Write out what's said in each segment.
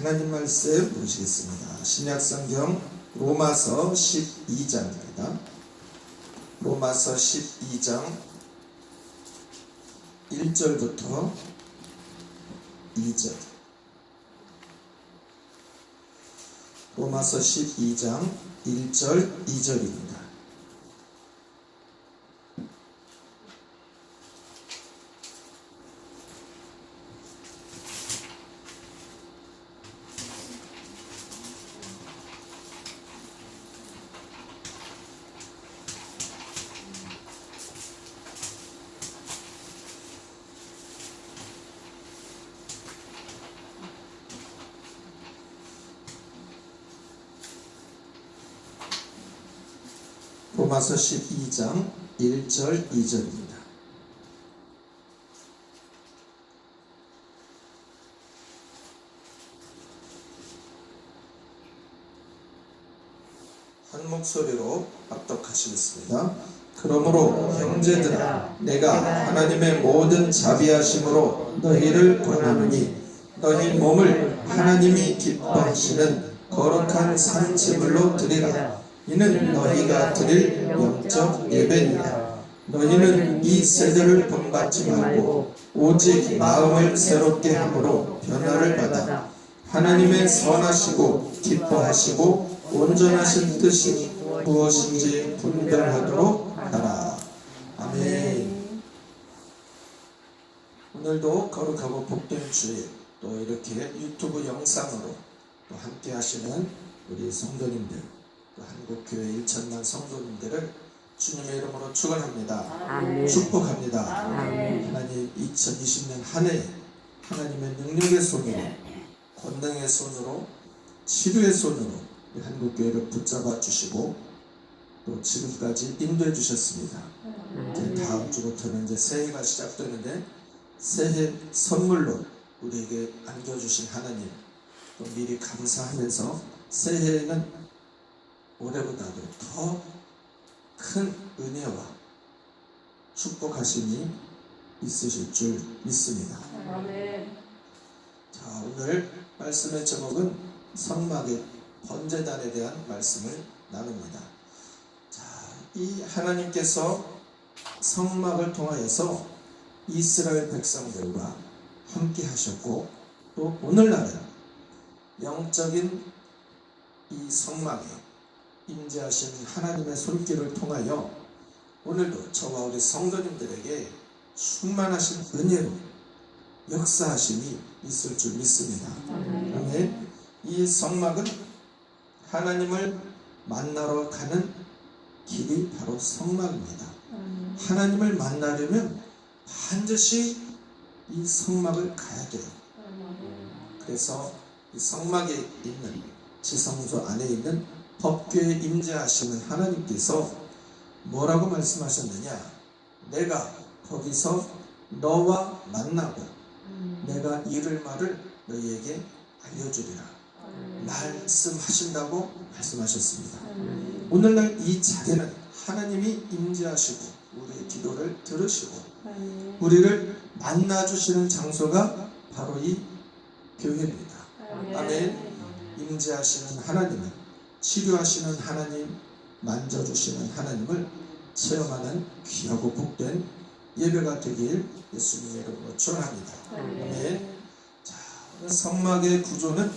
하나님 말씀 보시겠습니다. 신약성경 로마서 12장입니다. 로마서 12장 1절부터 2절. 로마서 12장 1절 2절입니다. 로마서 12장 1절 2절입니다. 한 목소리로 합독하시겠습니다. 그러므로 형제들아, 내가 하나님의 모든 자비하심으로 너희를 권하노니 너희 몸을 하나님이 기뻐하시는 거룩한 산제물로 드리라. 이는 너희가 드릴 영적 예배니라. 너희는 이 세대를 본받지 말고 오직 마음을 새롭게 함으로 변화를 받아 하나님의 선하시고 기뻐하시고 온전하신 뜻이 무엇인지 분별하도록 하라. 아멘. 오늘도 거룩하고 복된 주일, 또 이렇게 유튜브 영상으로 또 함께 하시는 우리 성도님들, 또 한국교회 1천만 성도님들을 주님의 이름으로 축원합니다. 아멘. 축복합니다. 아멘. 하나님 2020년 한 해 하나님의 능력의 손으로, 권능의 손으로, 치료의 손으로 한국교회를 붙잡아 주시고 또 지금까지 인도해 주셨습니다. 이제 다음 주부터는 이제 새해가 시작되는데 새해 선물로 우리에게 안겨주신 하나님, 또 미리 감사하면서 새해에는 올해보다도 더 큰 은혜와 축복하심이 있으실 줄 믿습니다. 아멘. 자, 오늘 말씀의 제목은 성막의 번제단에 대한 말씀을 나눕니다. 자, 이 하나님께서 성막을 통하여서 이스라엘 백성들과 함께 하셨고, 또 오늘날은 영적인 이 성막에 임재하신 하나님의 손길을 통하여 오늘도 저와 우리 성도님들에게 충만하신 은혜로 역사하심이 있을 줄 믿습니다. 아멘. 이 성막은 하나님을 만나러 가는 길이 바로 성막입니다. 하나님을 만나려면 반드시 이 성막을 가야 돼요. 그래서 이 성막에 있는 지성소 안에 있는 법궤에 임재하시는 하나님께서 뭐라고 말씀하셨느냐? 내가 거기서 너와 만나고 내가 이를 말을 너희에게 알려주리라. 말씀하신다고 말씀하셨습니다. 오늘날 이 자리는 하나님이 임재하시고 우리의 기도를 들으시고 우리를 만나주시는 장소가 바로 이 교회입니다. 아멘. 임재하시는 하나님은, 치료하시는 하나님, 만져주시는 하나님을 체험하는 귀하고 복된 예배가 되길 예수님의 이름으로 축원합니다. 아멘. 자, 오늘 성막의 구조는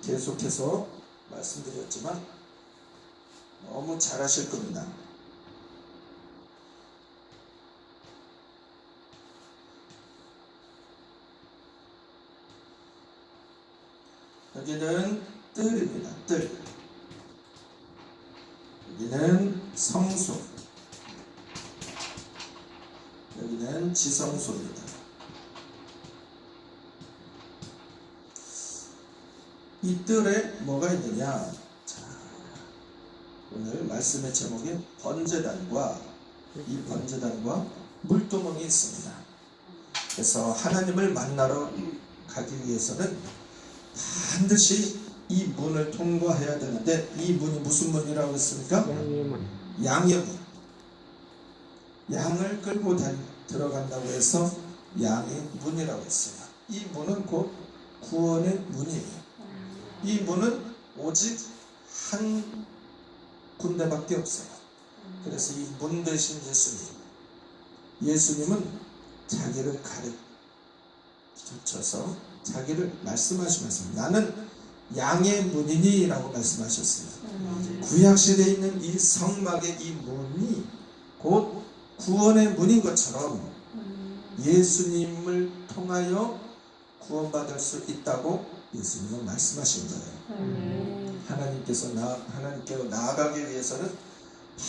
계속해서 말씀드렸지만 너무 잘 아실 겁니다. 여기는 뜰입니다. 뜰. 여기는 성소, 여기는 지성소입니다. 이 뜰에 뭐가 있느냐? 자, 오늘 말씀의 제목이 번제단과 이 번제단과 물두멍이 있습니다. 그래서 하나님을 만나러 가기 위해서는 반드시 이 문을 통과해야 되는데, 이 문이 무슨 문이라고 했습니까? 양의 문. 양을 끌고 들어간다고 해서 양의 문이라고 했어요. 이 문은 곧 구원의 문이에요. 이 문은 오직 한 군데밖에 없어요. 그래서 이 문 대신 예수님은 자기를 가르쳐서 자기를 말씀하시면서 나는 양의 문이니라고 말씀하셨어요. 구약시대에 있는 이 성막의 이 문이 곧 구원의 문인 것처럼 예수님을 통하여 구원받을 수 있다고 예수님은 말씀하신 거예요. 하나님께로 나아가기 위해서는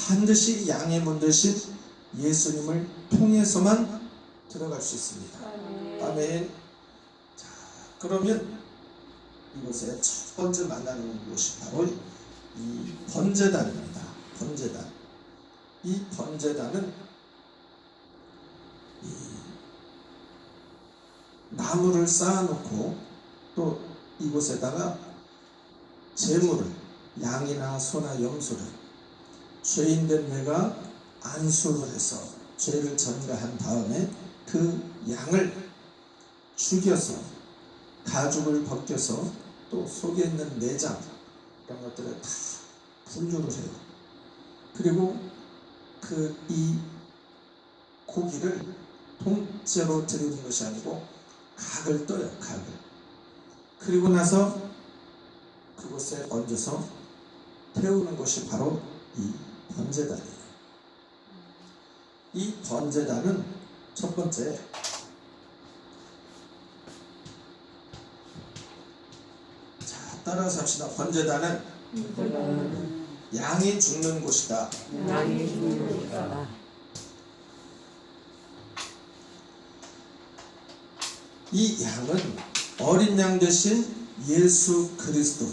반드시 양의 문 대신 예수님을 통해서만 들어갈 수 있습니다. 아멘. 자, 그러면 이곳에 첫 번째 만나는 곳이 바로 이 번제단입니다. 번제단. 이 번제단은 이 나무를 쌓아놓고 또 이곳에다가 제물을 양이나 소나 염소를 죄인된 내가 안수를 해서 죄를 전가한 다음에 그 양을 죽여서 가죽을 벗겨서 또 속에 있는 내장 이런 것들을 다 분류를 해요. 그리고 이 고기를 통째로 드리는 것이 아니고 각을 떠요. 각을. 그리고 나서 그곳에 얹어서 태우는 것이 바로 이 번제단이에요. 이 번제단은 첫 번째 따라서 합시다. 번제단은 양이 죽는 곳이다. 이 양은 어린 양 대신 예수 그리스도,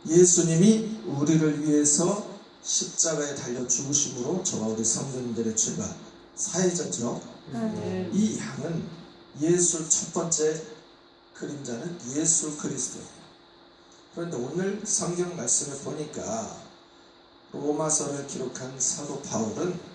예수님이 우리를 위해서 십자가에 달려 죽으심으로 저와 우리 성도님들의 죄가 사해졌죠. 이 양은 예수 첫 번째 그림자는 예수 그리스도예요. 그런데 오늘 성경 말씀을 보니까 로마서를 기록한 사도 바울은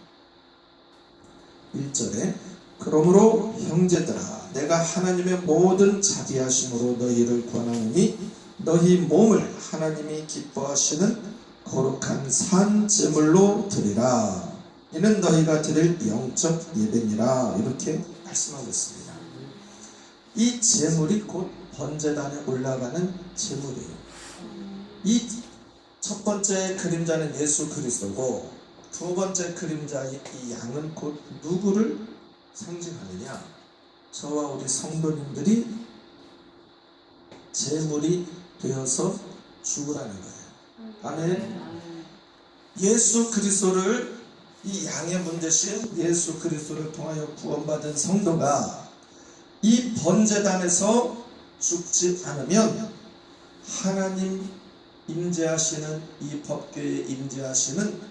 1절에 그러므로 형제들아 내가 하나님의 모든 자비하심으로 너희를 권하노니 너희 몸을 하나님이 기뻐하시는 거룩한 산 제물로 드리라. 이는 너희가 드릴 영적 예배니라. 이렇게 말씀하고 있습니다. 이 제물이 곧 번제단에 올라가는 제물이에요. 이 첫 번째 그림자는 예수 그리스도고 두 번째 그림자 이 양은 곧 누구를 상징하느냐? 저와 우리 성도님들이 제물이 되어서 죽으라는 거예요. 아멘. 예수 그리스도를 이 양의 문 대신 예수 그리스도를 통하여 구원받은 성도가 이 번제단에서 죽지 않으면 하나님 임재하시는 이 법궤에 임재하시는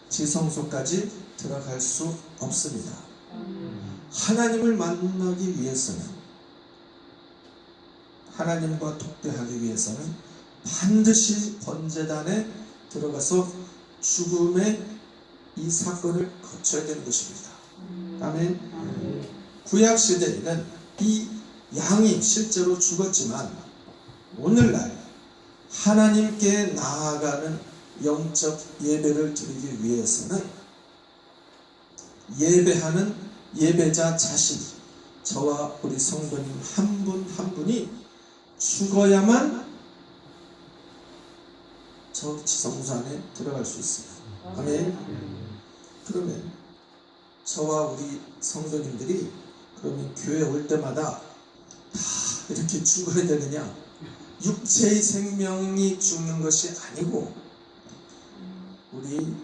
지성소까지 들어갈 수 없습니다. 하나님을 만나기 위해서는, 하나님과 독대하기 위해서는 반드시 번제단에 들어가서 죽음의 이 사건을 거쳐야 되는 것입니다. 아멘. 구약시대에는 이 양이 실제로 죽었지만 오늘날 하나님께 나아가는 영적 예배를 드리기 위해서는 예배하는 예배자 자신, 저와 우리 성도님 한 분 한 분이 죽어야만 저 지성소 안에 들어갈 수 있어요. 아멘. 그러면 저와 우리 성도님들이 그러면 교회 올 때마다 다 이렇게 죽어야 되느냐? 육체의 생명이 죽는 것이 아니고 우리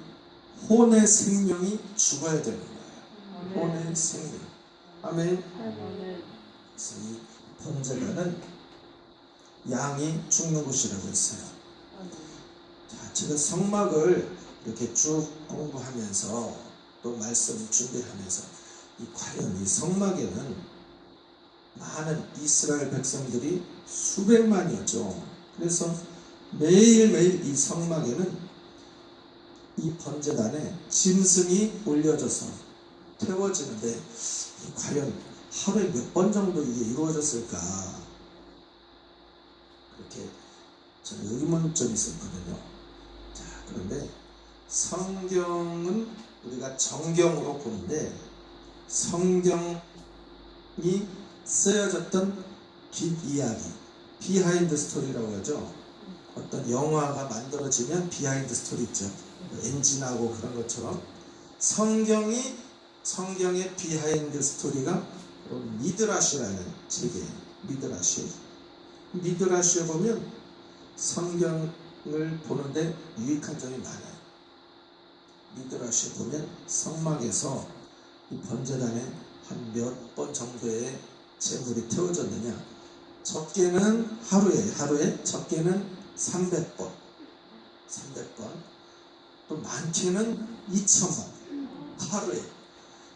혼의 생명이 죽어야 되는 거예요. 혼의 생명. 아멘. 그래서 이 번제단은 양이 죽는 곳이라고 했어요. 자, 제가 성막을 이렇게 쭉 공부하면서 또 말씀 준비하면서 과연 이 성막에는 많은 이스라엘 백성들이 수백만이었죠. 그래서 매일매일 이 성막에는 이 번제단에 짐승이 올려져서 태워지는데 과연 하루에 몇 번 정도 이게 이루어졌을까? 그렇게 저는 의문점이 있었거든요. 자, 그런데 성경은 우리가 정경으로 보는데 성경이 쓰여졌던 뒷이야기, 비하인드 스토리라고 하죠. 어떤 영화가 만들어지면 비하인드 스토리 있죠. 엔진하고 그런 것처럼 성경의 비하인드 스토리가 미드라시라는 책이에요. 미드라시에 보면 성경을 보는데 유익한 점이 많아요. 미드라시에 보면 성막에서 이 번제단에 한 몇 번 정도의 제물이 태워졌느냐, 적게는 하루에 적게는 300번, 또 많게는 2000번 하루에.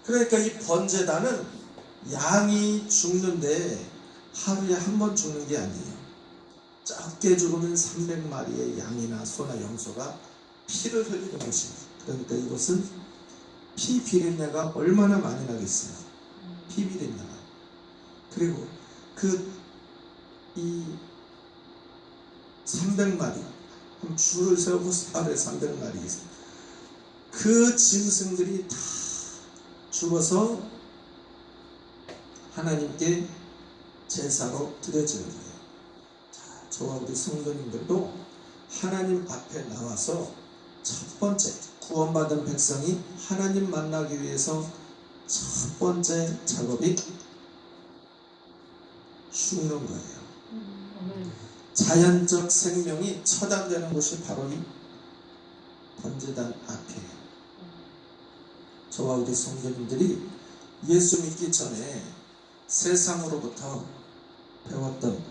그러니까 이 번제단은 양이 죽는데 하루에 한 번 죽는 게 아니에요. 적게 죽으면 300마리의 양이나 소나 염소가 피를 흘리는 것입니다. 그러니까 이것은 피 비린내가 얼마나 많이 나겠어요. 피 비린내가. 그리고 이 300마리 줄을 세우고 하루에 300마리 있어요. 그 짐승들이 다 죽어서 하나님께 제사로 드려지는 거예요. 자, 저와 우리 성도님들도 하나님 앞에 나와서 첫 번째 구원받은 백성이 하나님 만나기 위해서 첫 번째 작업이 죽는 거예요. 자연적 생명이 처단되는 곳이 바로 이 번제단 앞이에요. 저와 우리 성도님들이 예수 믿기 전에 세상으로부터 배웠던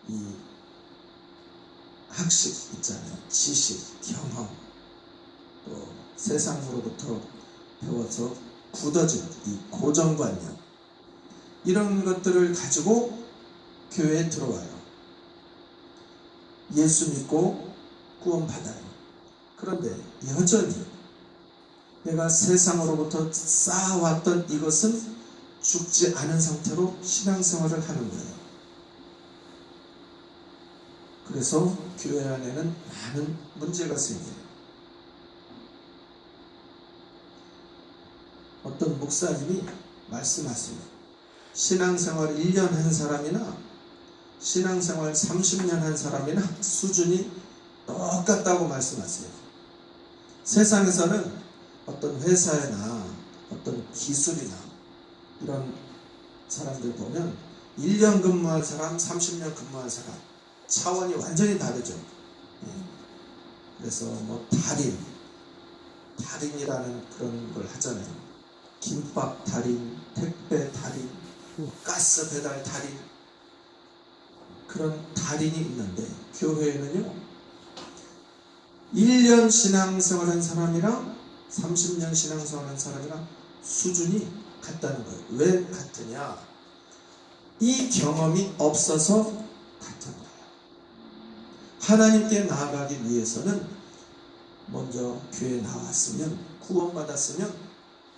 이 학식 있잖아요. 지식, 경험, 또 세상으로부터 배워서 굳어진 이 고정관념, 이런 것들을 가지고 교회에 들어와요. 예수 믿고 구원받아요. 그런데 여전히 내가 세상으로부터 쌓아왔던 이것은 죽지 않은 상태로 신앙생활을 하는 거예요. 그래서 교회 안에는 많은 문제가 생겨요. 어떤 목사님이 말씀하세요. 신앙생활 1년 한 사람이나 신앙생활 30년 한 사람이나 수준이 똑같다고 말씀하세요. 세상에서는 어떤 회사나 어떤 기술이나 이런 사람들 보면 1년 근무한 사람, 30년 근무한 사람 차원이 완전히 다르죠. 그래서 뭐 달인이라는 그런 걸 하잖아요. 김밥 달인, 택배 달인, 가스 배달 달인, 그런 달인이 있는데 교회에는요 1년 신앙생활한 사람이랑 30년 신앙생활한 사람이랑 수준이 같다는 거예요. 왜 같으냐? 이 경험이 없어서 같은 거예요. 하나님께 나아가기 위해서는 먼저 교회에 나왔으면, 구원받았으면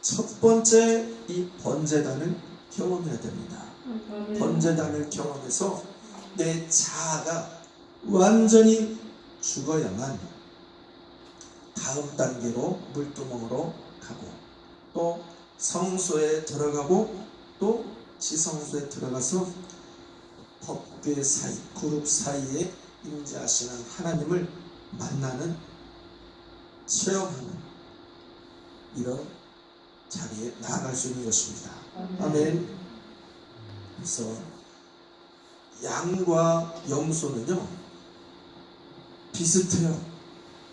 첫 번째 이 번제단을 경험해야 됩니다. 번제단을 경험해서 내 자아가 완전히 죽어야만 다음 단계로 물두멍으로 가고, 또 성소에 들어가고, 또 지성소에 들어가서 법궤 사이, 그룹 사이에 임재하시는 하나님을 만나는, 체험하는 이런 자리에 나아갈 수 있는 것입니다. 아멘. 그래서 양과 염소는요 비슷해요.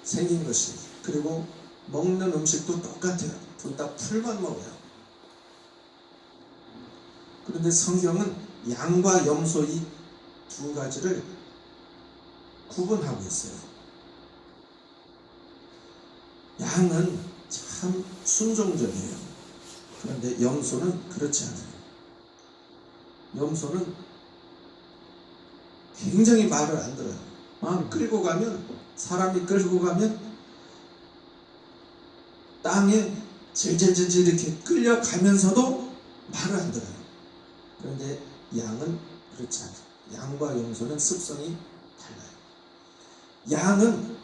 생긴 것이. 그리고 먹는 음식도 똑같아요. 둘 다 풀만 먹어요. 그런데 성경은 양과 염소 이 두 가지를 구분하고 있어요. 양은 참 순종적이에요. 그런데 염소는 그렇지 않아요. 염소는 굉장히 말을 안 들어요. 끌고 가면, 사람이 끌고 가면 땅에 질질질질 이렇게 끌려가면서도 말을 안 들어요. 그런데 양은 그렇지 않아요. 양과 염소는 습성이 달라요. 양은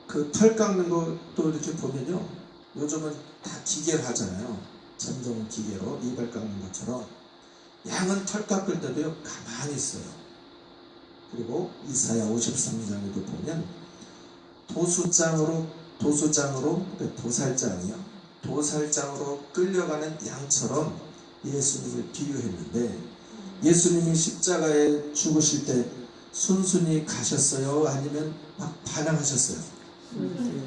그 털 깎는 것도 이렇게 보면요, 요즘은 다 기계로 하잖아요. 전동 기계로 이발 깎는 것처럼. 양은 털 깎을 때도요, 가만히 있어요. 그리고 이사야 53장에도 보면 도수장으로 그러니까 도살장으로 끌려가는 양처럼 예수님을 비유했는데, 예수님이 십자가에 죽으실 때 순순히 가셨어요? 아니면 막 반항하셨어요?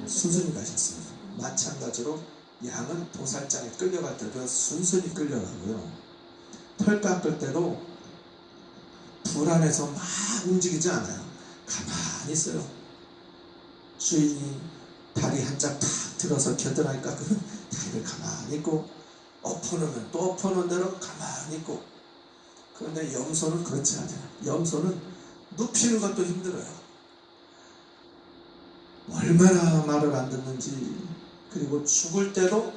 순순히 가셨어요. 마찬가지로 양은 도살장에 끌려갈 때도 순순히 끌려가고요, 털 깎을 때도 불안해서 막 움직이지 않아요. 가만히 있어요. 주인이 다리 한 짝 탁 들어서 겨드랑이 깎으면 다리를 가만히 있고, 엎어놓으면 또 엎어놓은 대로 가만히 있고. 그런데 염소는 그렇지 않아요. 염소는 눕히는 것도 힘들어요. 얼마나 말을 안 듣는지. 그리고 죽을 때도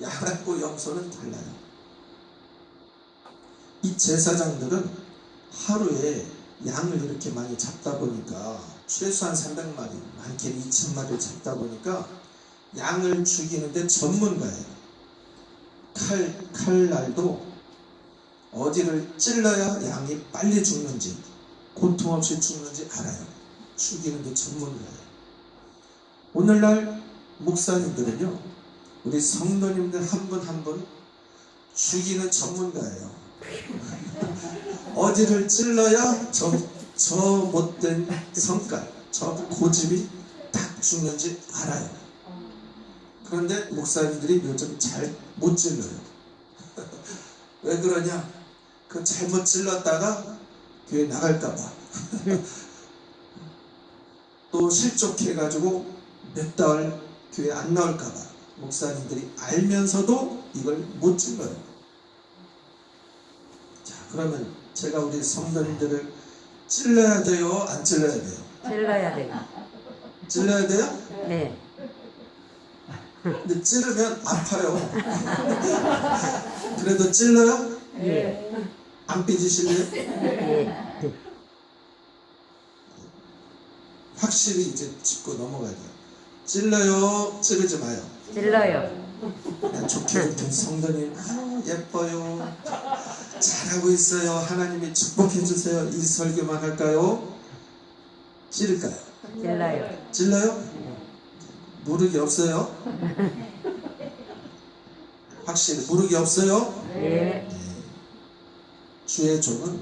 양하고 염소는 달라요. 이 제사장들은 하루에 양을 이렇게 많이 잡다 보니까, 최소한 300마리, 많게는 2000마리를 잡다 보니까 양을 죽이는데 전문가예요. 칼날도 어디를 찔러야 양이 빨리 죽는지, 고통 없이 죽는지 알아요. 죽이는데 전문가예요. 오늘날 목사님들은요, 우리 성도님들 한 분 한 분 죽이는 전문가예요. 어디를 찔러야 저 못된 성깔, 저 고집이 딱 죽는지 알아요. 그런데 목사님들이 요즘 잘 못 찔러요. 왜 그러냐? 그 잘못 찔렀다가 교회 나갈까봐 또 실족해가지고 몇 달 교회 안 나올까봐 목사님들이 알면서도 이걸 못 찔러요. 자, 그러면 제가 우리 성도님들을 찔러야 돼요? 안 찔러야 돼요? 찔러야 돼요. 찔러야 돼요? 네. 근데 찌르면 아파요. 그래도 찔러요? 예. 안 삐지실래요? 예. 확실히 이제 짚고 넘어가야 돼요. 찔러요? 찌르지 마요? 찔러요. 그냥 좋게 성도님, 예뻐요, 잘하고 있어요, 하나님이 축복해 주세요, 이 설교만 할까요? 찌를까요? 찔러요. 찔러요? 무르기 없어요? 확실히 무르기 없어요? 예. 주의 종은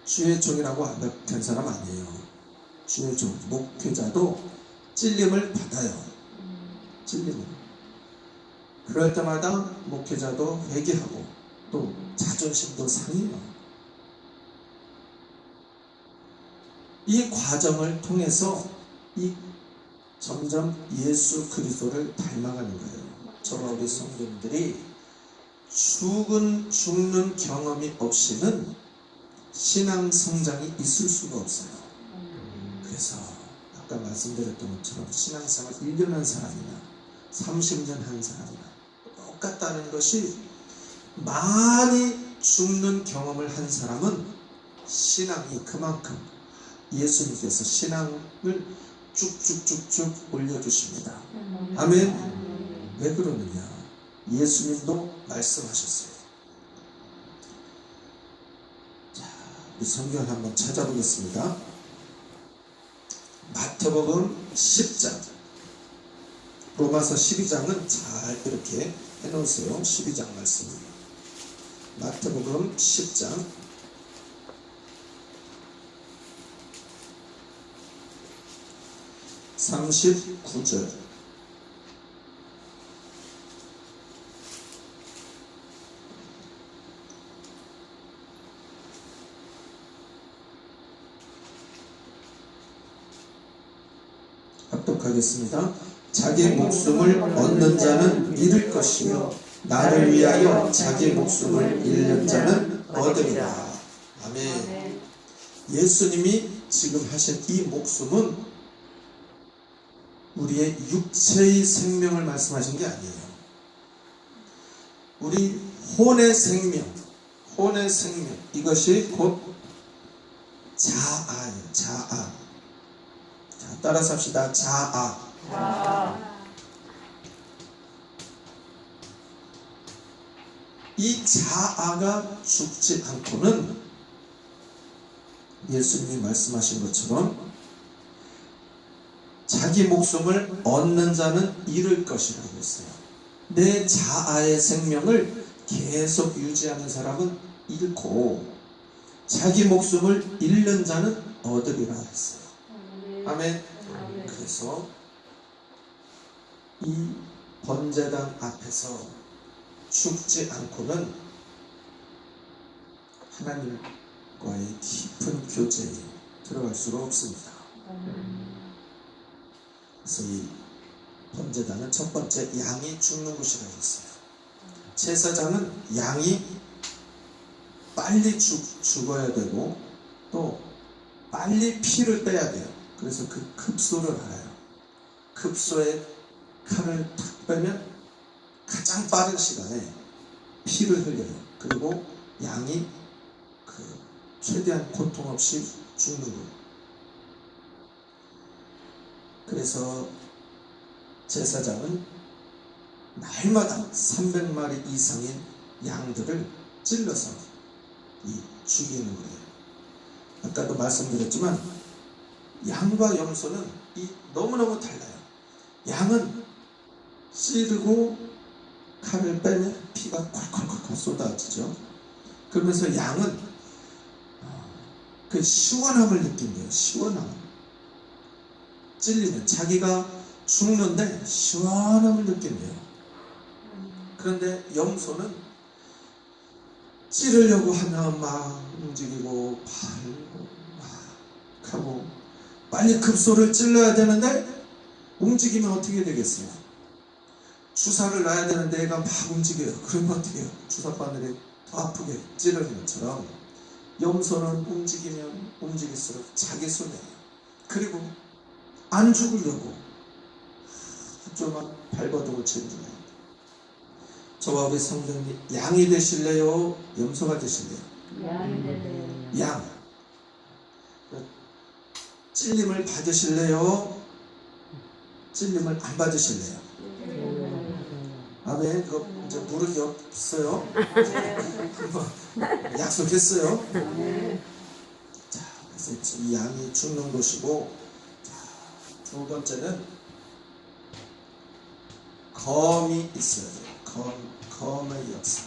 주의 종이라고 완벽한 사람 아니에요. 주의 종, 목회자도 찔림을 받아요. 찔림을. 그럴 때마다 목회자도 회개하고 또 자존심도 상해요. 이 과정을 통해서 점점 예수 그리스도를 닮아가는 거예요. 저와 우리 성도님들이 죽는 경험이 없이는 신앙 성장이 있을 수가 없어요. 그래서 아까 말씀드렸던 것처럼 신앙생활 1년 한 사람이나 30년 한 사람이나 똑같다는 것이, 많이 죽는 경험을 한 사람은 신앙이 그만큼 예수님께서 신앙을 쭉쭉쭉쭉 올려주십니다. 아멘. 왜 그러느냐? 예수님도 말씀하셨어요. 자, 이 성경 한번 찾아보겠습니다. 마태복음 10장, 로마서 12장은 잘 이렇게 해놓으세요. 12장 말씀입니다. 마태복음 10장 39절. 합독하겠습니다. 자기 목숨을 얻는 자는 잃을 것이요 나를 위하여 자기 목숨을 잃는 자는 얻으리라. 아멘. 예수님이 지금 하신 이 목숨은 우리의 육체의 생명을 말씀하신 게 아니에요. 우리 혼의 생명, 혼의 생명, 이것이 곧 자아예요. 자아. 자, 따라서 합시다. 자아. 이 자아가 죽지 않고는 예수님이 말씀하신 것처럼 자기 목숨을 얻는 자는 잃을 것이라고 했어요. 내 자아의 생명을 계속 유지하는 사람은 잃고 자기 목숨을 잃는 자는 얻으리라 했어요. 아멘. 그래서 이 번제단 앞에서 죽지 않고는 하나님과의 깊은 교제에 들어갈 수가 없습니다. 그래서 이 번제단은 첫 번째 양이 죽는 곳이라고 했어요. 제사장은 양이 빨리 죽어야 되고 또 빨리 피를 빼야 돼요. 그래서 그 급소를 알아요. 급소에 칼을 탁 빼면 가장 빠른 시간에 피를 흘려요. 그리고 양이 최대한 고통 없이 죽는 거예요. 그래서 제사장은 날마다 300마리 이상의 양들을 찔러서 죽이는 거예요. 아까도 말씀드렸지만 양과 염소는 너무너무 달라요. 양은 찌르고 칼을 빼면 피가 콸콸콸 쏟아지죠. 그러면서 양은 그 시원함을 느낀대요. 시원함. 찔리면 자기가 죽는데 시원함을 느낀대요. 그런데 염소는 찌르려고 하면 막 움직이고 팔고 막 하고 빨리 급소를 찔러야 되는데 움직이면 어떻게 되겠어요? 주사를 놔야 되는데 애가 막 움직여요. 그러면 어떻게 해요? 주사바늘이 더 아프게 찌르는 것처럼 염소는 움직이면 움직일수록 자기 손해예요. 그리고 안 죽으려고 좀만 발버둥을 치는 거예요. 저와 우리 성도님 양이 되실래요? 염소가 되실래요? 양. 찔림을 받으실래요? 찔림을 안 받으실래요? 아멘. 그거 이제 물은 없어요. 약속했어요. 자, 그래서 이 양이 죽는 것이고, 자, 두 번째는 검이 있어야 돼요. 검의 역사.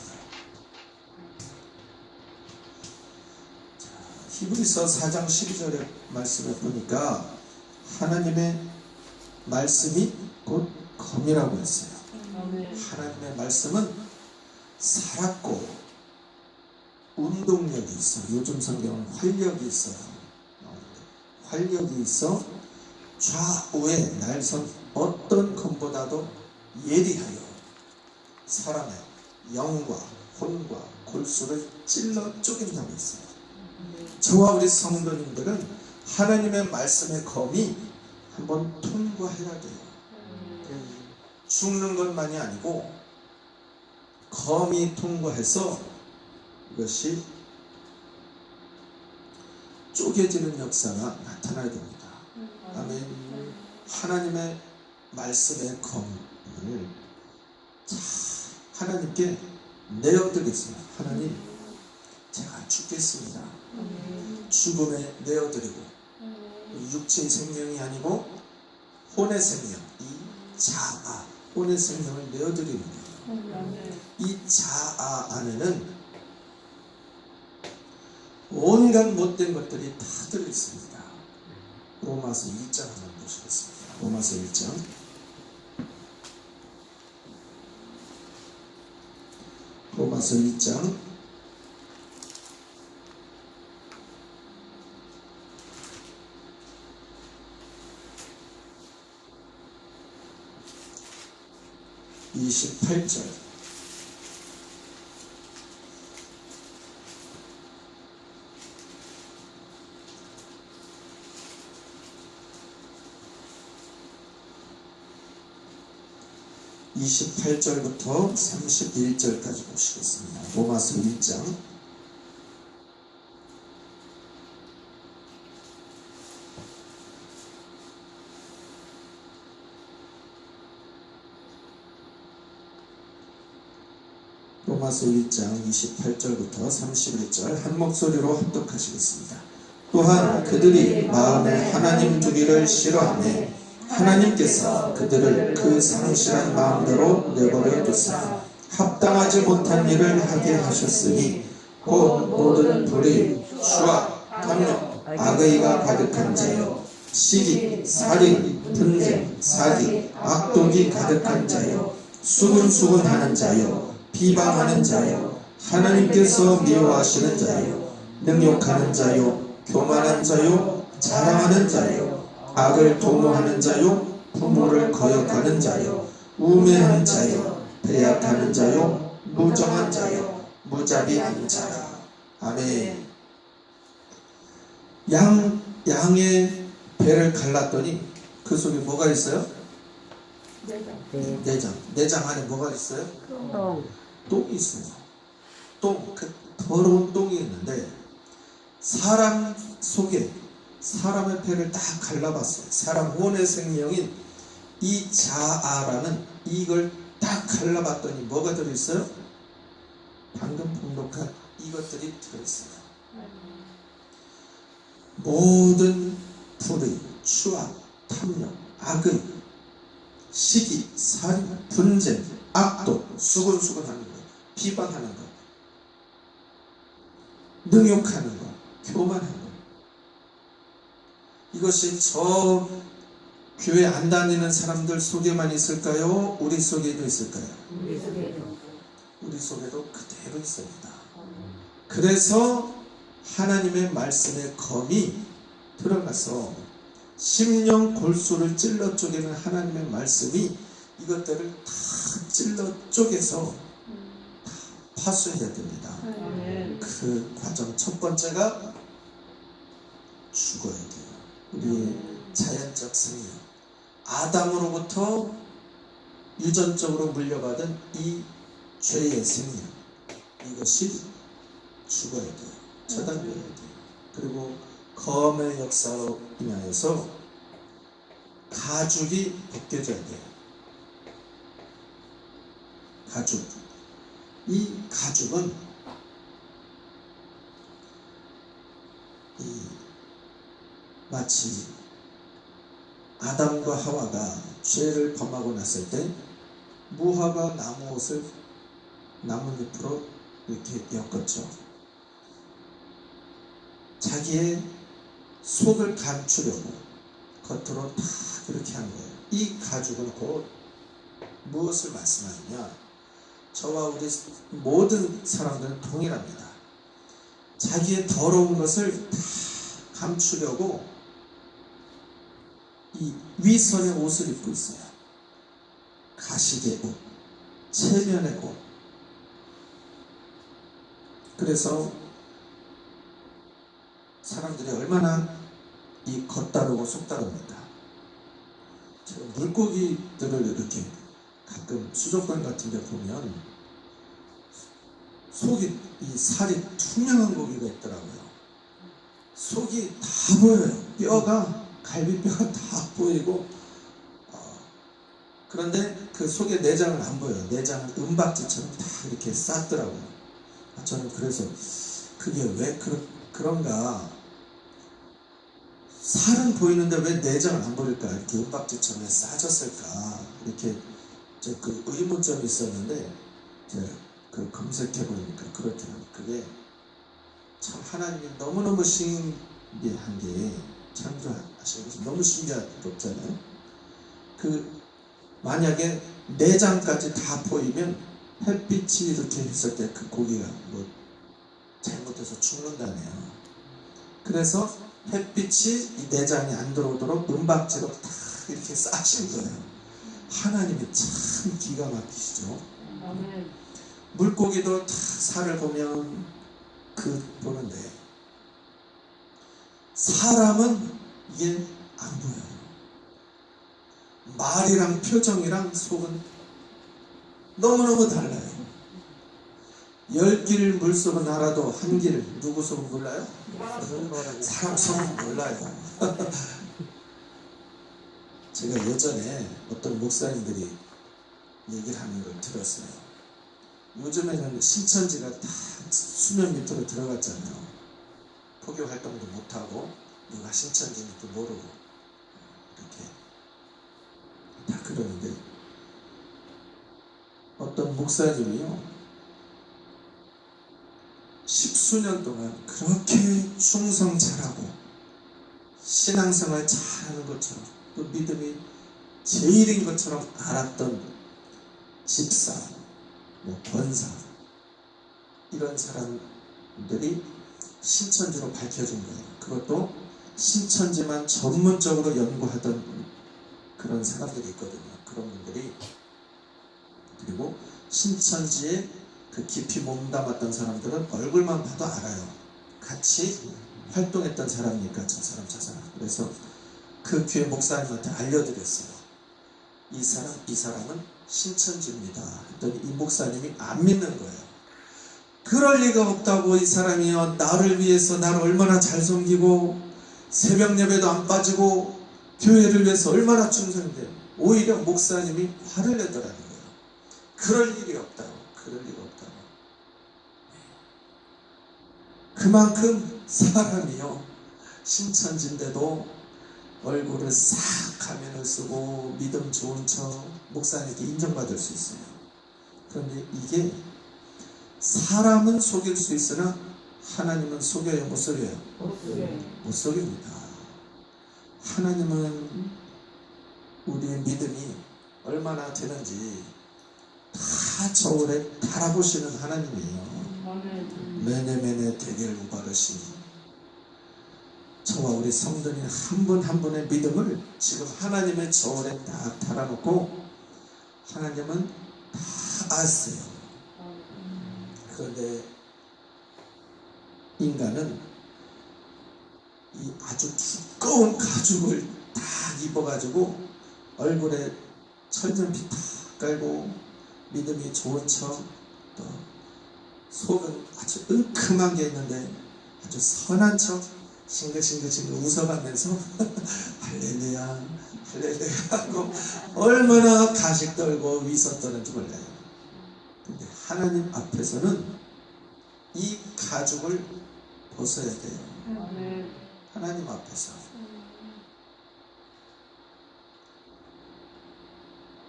자, 히브리서 4장 12절의 말씀을 보니까 하나님의 말씀이 곧 검이라고 했어요. 하나님의 말씀은 살았고 운동력이 있어요. 요즘 성경은 활력이 있어요. 활력이 있어 좌우에 날선 어떤 검보다도 예리하여 사람의 영과 혼과 골수를 찔러 쪼갠다고 했어요. 저와 우리 성도님들은 하나님의 말씀의 검이 한번 통과해야 돼요. 죽는 것만이 아니고 검이 통과해서 이것이 쪼개지는 역사가 나타나야 됩니다. 아멘. 하나님의 말씀의 검을 하나님께 내어드리겠습니다. 하나님, 제가 죽겠습니다. 죽음에 내어드리고 육체의 생명이 아니고 혼의 생명, 이 자아, 혼의 생명을 내어드리는 거예요. 이 자아 안에는 온갖 못된 것들이 다 들어있습니다. 로마서 1장 한번 보시겠습니다. 로마서 1장. 로마서 1장 28절. 28절부터 31절까지 보시겠습니다. 로마서 1장 로마서 1장 28절부터 31절 한 목소리로 합독하시겠습니다. 또한 그들이 마음에 하나님 두기를 싫어하며 하나님께서 그들을 그 상실한 마음대로 내버려 두사 합당하지 못한 일을 하게 하셨으니 곧 모든 불의, 추악, 탐욕, 악의가 가득한 자요 시기, 살인, 분쟁, 사기, 악독이 가득한 자요 수근수근하는 자요 비방하는 자요 하나님께서 미워하시는 자요 능욕하는 자요 교만한 자요 자랑하는 자요 악을 도모하는 자요 부모를 거역하는 자요 우매한 자요 배약하는 자요 무정한 자요 무자비한 자라. 아멘. 양의 배를 갈랐더니 그 속에 뭐가 있어요? 내장 안에 뭐가 있어요? 똥이 있어요. 그 더러운 똥이 있는데 사람 속에 사람의 배를 딱 갈라봤어요. 사람 혼의 생명인 이 자아라는 이걸 딱 갈라봤더니 뭐가 들어있어요? 방금 봉독한 이것들이 들어있어요. 모든 불의, 추악, 탐욕, 악의, 시기, 살인, 분쟁, 악독, 수근수근하는 것, 비방하는 것, 능욕하는 것, 교만하는 것. 이것이 저 교회 안 다니는 사람들 속에만 있을까요? 우리 속에도 있을까요? 우리 속에도 그대로 있습니다. 그래서 하나님의 말씀의 검이 들어가서 심령 골수를 찔러 쪼개는 하나님의 말씀이 이것들을 다 찔러 쪼개서 다 파수해야 됩니다. 그 과정 첫 번째가 죽어야 돼요. 우리의 자연적 생명 아담으로부터 유전적으로 물려받은 이 죄의 생명 이것이 죽어야 돼요. 처단돼야 돼요. 그리고 검의 역사로 인하여서 가죽이 벗겨져야 돼요. 가죽. 이 가죽은 마치 아담과 하와가 죄를 범하고 났을 때 무화과 나무 옷을 나뭇잎으로 이렇게 엮었죠. 자기의 속을 감추려고 겉으로 다 그렇게 한 거예요. 이 가죽은 곧 무엇을 말씀하느냐? 저와 우리 모든 사람들은 동일합니다. 자기의 더러운 것을 다 감추려고 이 위선의 옷을 입고 있어요. 가시의 옷, 체면의 옷. 그래서 사람들이 얼마나 이 겉다르고 속다릅니다. 제가 물고기들을 이렇게 가끔 수족관 같은 데 보면 속이 이 살이 투명한 고기가 있더라고요. 속이 다 보여요. 뼈가 갈비뼈가 다 보이고 그런데 그 속에 내장은 안 보여요. 내장은 은박지처럼 다 이렇게 쌌더라고요. 저는 그래서 그게 왜 그런가? 살은 보이는데 왜 내장을 안 보일까? 이렇게 은박지처럼 왜 싸졌을까? 이렇게 그 의문점이 있었는데 제가 그 검색해 보니까 그렇더라고요. 그게 참 하나님이 너무너무 신기한 게 창조하신 것이 너무 신기하잖아요. 그 만약에 내장까지 다 보이면 햇빛이 이렇게 했을 때 그 고기가 뭐 잘못해서 죽는다네요. 그래서 햇빛이 이 내장이 안 들어오도록 은박지로 다 이렇게 싸신 거예요. 하나님이 참 기가 막히시죠. 물고기도 다 살을 보면 보는데 사람은 이게 안 보여요. 말이랑 표정이랑 속은 너무너무 달라요. 10길 물속은 알아도 한 길 누구 속은 몰라요? 사람 속은 몰라요. 제가 예전에 어떤 목사님들이 얘기를 하는 걸 들었어요. 요즘에는 신천지가 다 수면 밑으로 들어갔잖아요. 포교 활동도 못하고 누가 신천지인지도 모르고 이렇게 다 그러는데, 어떤 목사님이요, 10수년 동안 그렇게 충성 잘하고 신앙생활 잘하는 것처럼 또 믿음이 제일인 것처럼 알았던 집사, 권사, 이런 사람들이 신천지로 밝혀진 거예요. 그것도 신천지만 전문적으로 연구하던 그런 사람들이 있거든요. 그런 분들이. 그리고 신천지에 그 깊이 몸담았던 사람들은 얼굴만 봐도 알아요. 같이 활동했던 사람이니까 저 사람. 그래서 그 교회 목사님한테 알려드렸어요. 이 사람은 신천지입니다. 했더니 이 목사님이 안 믿는 거예요. 그럴 리가 없다고. 이 사람이요, 나를 위해서 나를 얼마나 잘 섬기고 새벽 예배도 안 빠지고 교회를 위해서 얼마나 충성인데, 오히려 목사님이 화를 내더라는 거예요. 그럴 일이 없다고. 그만큼 사람이요, 신천지인데도 얼굴을 싹 가면을 쓰고 믿음 좋은 척 목사님께 인정받을 수 있어요. 그런데 이게 사람은 속일 수 있으나 하나님은 속여요, 못 속여요? 못 속입니다. 하나님은 우리의 믿음이 얼마나 되는지 다 저울에 달아보시는 하나님이에요. 매네매네 대겔 우바르시니, 저와 우리 성도님 한 분 한 분의 믿음을 지금 하나님의 저울에 딱 달아놓고 하나님은 다 아세요. 그런데 인간은 이 아주 두꺼운 가죽을 딱 입어가지고 얼굴에 철전피 탁 깔고 믿음이 좋은 척, 또 속은 아주 은큼한 게 있는데 아주 선한 척 싱글싱글 웃어가면서 할렐루야 하고 얼마나 가식 떨고 위선 떠는지 몰라요. 근데 하나님 앞에서는 이 가죽을 벗어야 돼요. 하나님 앞에서.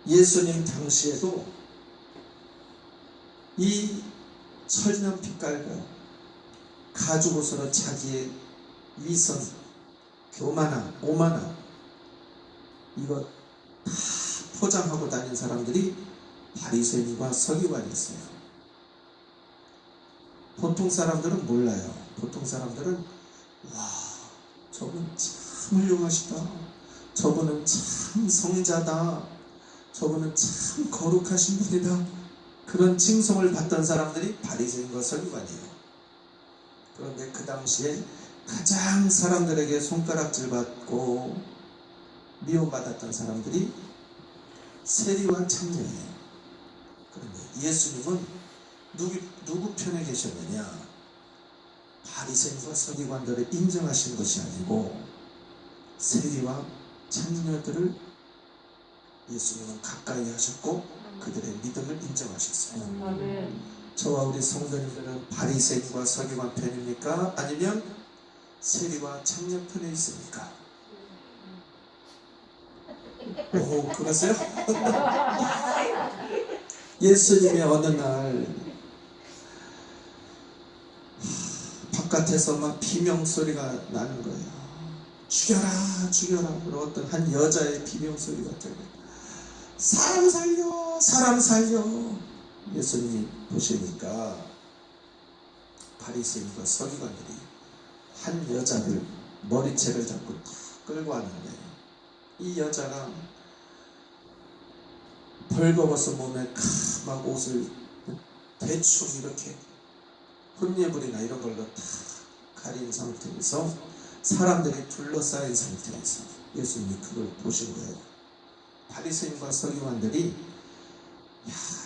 예수님 당시에도 이 철면피 깔고 가죽 옷으로 자기의 위선, 교만함, 오만함, 이거 다 포장하고 다닌 사람들이 바리새인과 서기관이었어요. 보통 사람들은 몰라요. 보통 사람들은 와, 저분 참 훌륭하시다, 저분은 참 성자다, 저분은 참 거룩하신 분이다, 그런 칭송을 받던 사람들이 바리새인과 서기관이에요. 그런데 그 당시에 가장 사람들에게 손가락질 받고 미움받았던 사람들이 세리와 창녀예요. 그런데 예수님은 누구 편에 계셨느냐? 바리새인과 서기관들을 인정하신 것이 아니고 세리와 창녀들을 예수님은 가까이 하셨고 그들의 믿음을 인정하셨어요. 저와 우리 성도님들은 바리새인과 서기관 편입니까? 아니면 세리와 창녀 편에 있습니까? 오, 그러세요? 예수님의 어느 날 바깥에서 막 비명소리가 나는 거예요. 죽여라 죽여라. 그리고 어떤 한 여자의 비명소리가 들려요. 사람 살려 사람 살려. 예수님이 보시니까 바리새인과 서기관들이 한 여자를 머리채를 잡고 탁 끌고 왔는데, 이 여자가 벌거벗은 몸에 막 옷을 대충 이렇게 혼예불이나 이런 걸로 다 가린 상태에서 사람들이 둘러싸인 상태에서 예수님이 그걸 보신 거예요. 바리새인과 서기관들이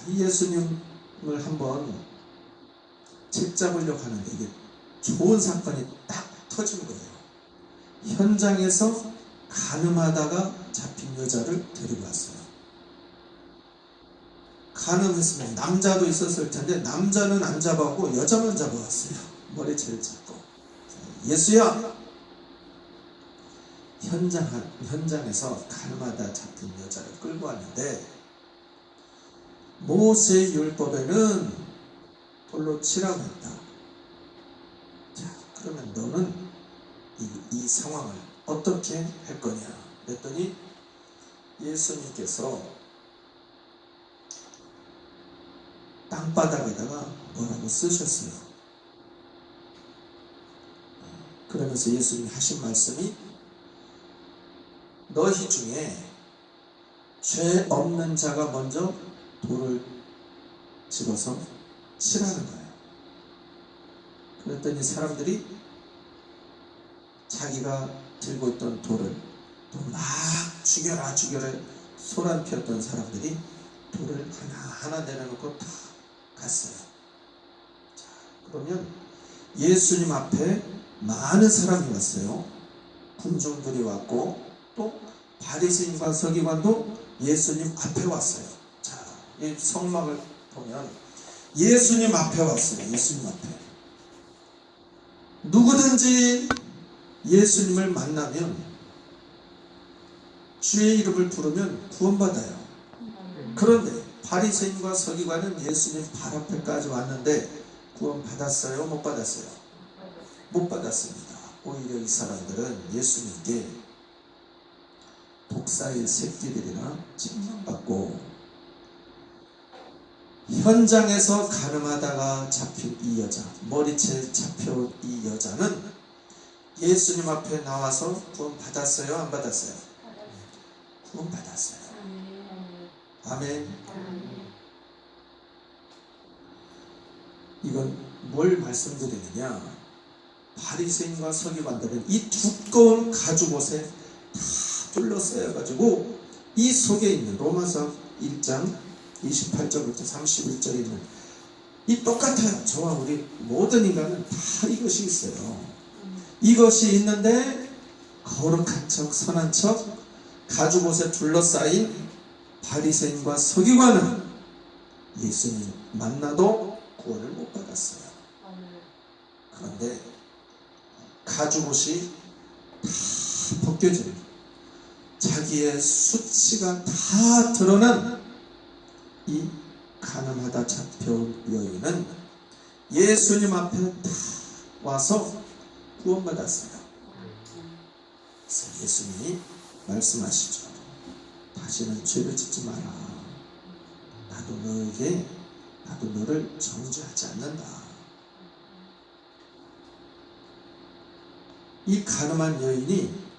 이 예수님을 한번 책 잡으려고 하는데 이게 좋은 사건이 딱 터진 거예요. 현장에서 간음하다가 잡힌 여자를 데리고 왔어요. 간음했으면 남자도 있었을 텐데 남자는 안 잡아오고 여자만 잡아왔어요. 머리채를 잡고. 예수야! 현장에서 간음하다 잡힌 여자를 끌고 왔는데 모세의 율법에는 돌로 치라고 했다. 자, 그러면 너는 이 상황을 어떻게 할 거냐 그랬더니 예수님께서 땅바닥에다가 뭐라고 쓰셨어요. 그러면서 예수님이 하신 말씀이 너희 중에 죄 없는 자가 먼저 돌을 집어서 치라는 거예요. 그랬더니 사람들이 자기가 들고 있던 돌을 또 막 죽여라 소란 피웠던 사람들이 돌을 하나하나 내려놓고 다 갔어요. 자, 그러면 예수님 앞에 많은 사람이 왔어요. 군중들이 왔고 또 바리새인과 서기관도 예수님 앞에 왔어요. 자, 이 성막을 보면 예수님 앞에 왔어요. 예수님 앞에. 누구든지 예수님을 만나면 주의 이름을 부르면 구원받아요. 그런데 바리새인과 서기관은 예수님 발 앞에까지 왔는데 구원받았어요? 못 받았어요? 못 받았습니다. 오히려 이 사람들은 예수님께 독사의 새끼들이라 책망받고 현장에서 간음하다가 잡힌 이 여자, 머리채 잡혀온 이 여자는 예수님 앞에 나와서 구원받았어요? 안 받았어요? 구원받았어요. 아멘. 이건 뭘 말씀드리느냐, 바리새인과 서기관들은 이 두꺼운 가죽옷에 다 둘러싸여 가지고 이 속에 있는 로마서 1장 28절부터 31절에 있는 이 똑같아요. 저와 우리 모든 인간은 다 이것이 있어요. 이것이 있는데 거룩한 척 선한 척 가죽옷에 둘러싸인 바리새인과 서기관은 예수님 만나도 구원을 못 받았어요. 그런데 가죽옷이 다 벗겨진 자기의 수치가 다 드러난 이 간음하다 잡혀온 여인은 예수님 앞에 다 와서 구원받았어요. 그래서 예수님이 말씀하시죠. 다시는 죄를 짓지 마라. 나도 너를 정죄하지 않는다. 이 간음한 여인이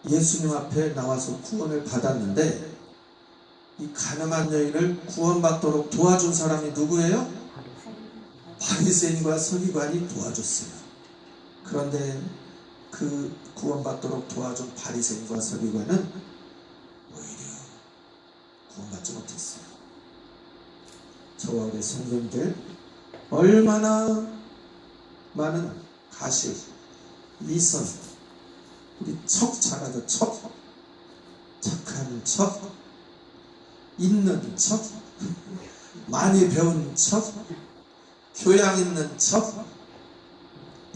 예수님 앞에 나와서 구원을 받았는데 이 간음한 여인을 구원받도록 도와준 사람이 누구예요? 바리새인과 서기관이 도와줬어요. 그런데 그 구원받도록 도와준 바리새인과 서기관은 오히려 구원받지 못했어요. 저와 우리 성도님들 얼마나 많은 가식, 위선, 우리 척 잘하죠. 척, 착한 척, 있는 척, 많이 배운 척, 교양 있는 척,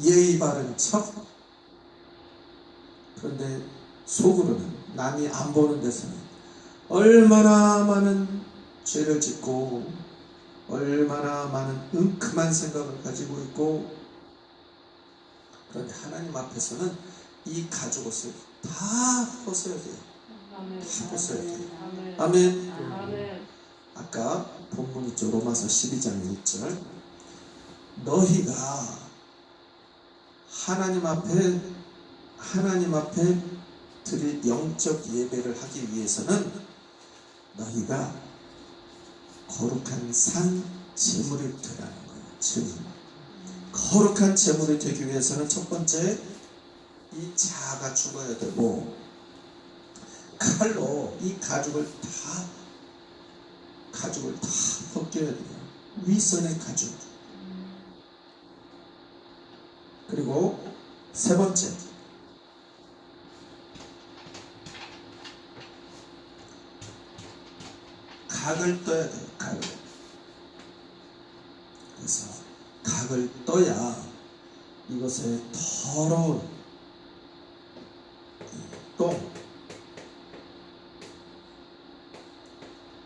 예의 바른 척. 그런데 속으로는 남이 안 보는 데서는 얼마나 많은 죄를 짓고 얼마나 많은 은큼한 생각을 가지고 있고, 그런데 하나님 앞에서는 이 가죽옷을 다 벗어야 돼요. 다 벗어야 돼요. 아멘. 아까 본문 있죠. 로마서 12장 1절. 너희가 하나님 앞에 드릴 영적 예배를 하기 위해서는 너희가 거룩한 산 제물이 되라는 거예요. 제물. 거룩한 제물이 되기 위해서는 첫 번째 이 자아가 죽어야 되고 칼로 이 가죽을 다 가죽을 다 벗겨야 돼요. 위선의 가죽. 그리고 세 번째, 각을 떠야 돼요. 각을. 그래서 각을 떠야 이것의 더러운 똥,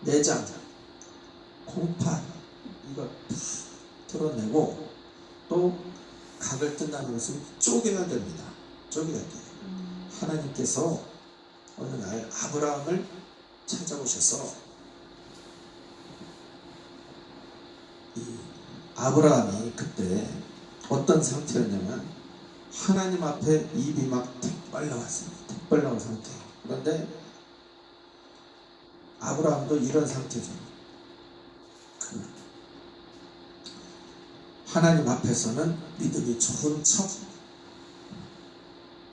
내장, 콩팥 이거 다 드러내고, 또 각을 뜬다는 것은 쪼개야 됩니다. 쪼개야 돼요. 하나님께서 어느 날 아브라함을 찾아오셔서 이 아브라함이 그때 어떤 상태였냐면 하나님 앞에 입이 막 턱벌 나왔어요. 턱벌 나온 상태. 그런데 아브라함도 이런 상태죠. 하나님 앞에서는 믿음이 좋은 척,